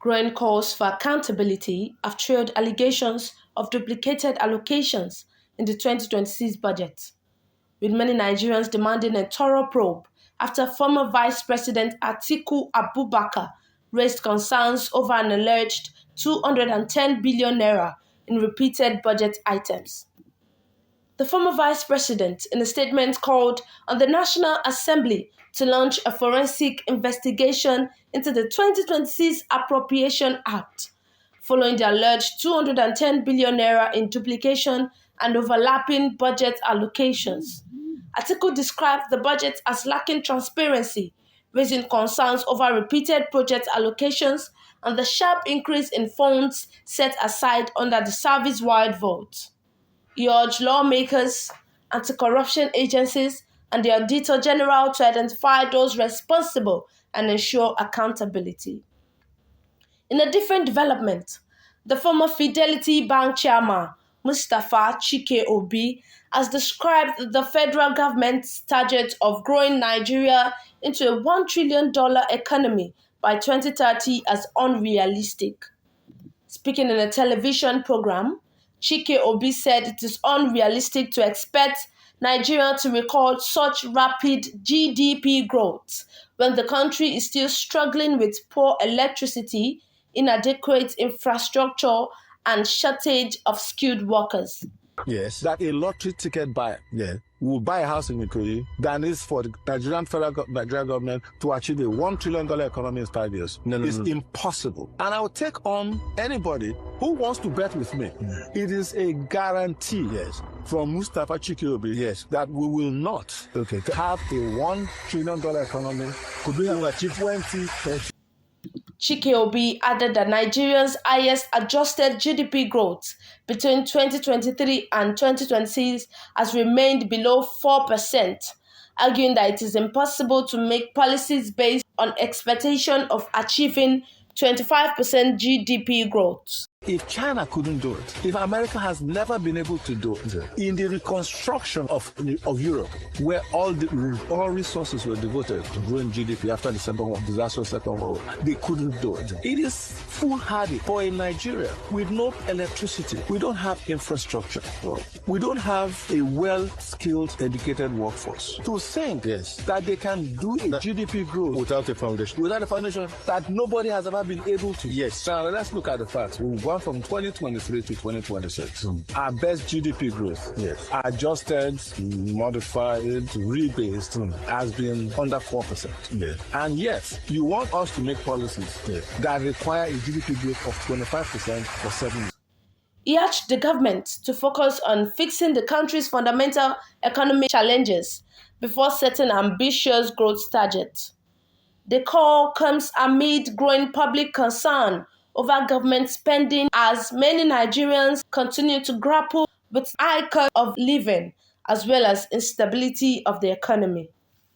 Growing calls for accountability have trailed allegations of duplicated allocations in the 2026 budget, with many Nigerians demanding a thorough probe after former Vice President Atiku Abubakar raised concerns over an alleged 210 billion naira in repeated budget items. The former vice president, in a statement, called on the National Assembly to launch a forensic investigation into the 2026 Appropriation Act, following the alleged 210 billion naira in duplication and overlapping budget allocations. Atiku described the budget as lacking transparency, raising concerns over repeated project allocations and the sharp increase in funds set aside under the service-wide vote. He urged lawmakers, anti-corruption agencies, and the Auditor General to identify those responsible and ensure accountability. In a different development, the former Fidelity Bank chairman, Mustapha Chike Obi, has described the federal government's target of growing Nigeria into a $1 trillion economy by 2030 as unrealistic. Speaking in a television program, Chike Obi said it is unrealistic to expect Nigeria to record such rapid GDP growth when the country is still struggling with poor electricity, inadequate infrastructure, and shortage of skilled workers. Yes, that a lottery ticket buyer will buy a house in Ikoyi than is for the Nigerian government to achieve a $1 trillion economy in 5 years. It's impossible. And I will take on anybody who wants to bet with me. It is a guarantee from Mustapha Chike Obi that we will not have a $1 trillion economy. Could we have achieved 2030? Chike Obi added that Nigeria's highest adjusted GDP growth between 2023 and 2026 has remained below 4%, arguing that it is impossible to make policies based on expectation of achieving 25% GDP growth. If China couldn't do it, if America has never been able to do it, in the reconstruction of Europe, where all resources were devoted to growing GDP after the disastrous Second World War, they couldn't do it. It is foolhardy for in Nigeria with no electricity. We don't have infrastructure. We don't have a well-skilled, educated workforce. To think that they can do a GDP growth without a foundation that nobody has ever been able to. Now let's look at the facts. We've gone from 2023 to 2026. Our best GDP growth, adjusted, modified, rebased, has been under 4%. And yet, you want us to make policies that require a GDP growth of 25% for 7 years. He urged the government to focus on fixing the country's fundamental economic challenges before setting ambitious growth targets. The call comes amid growing public concern over government spending as many Nigerians continue to grapple with high cost of living as well as instability of the economy.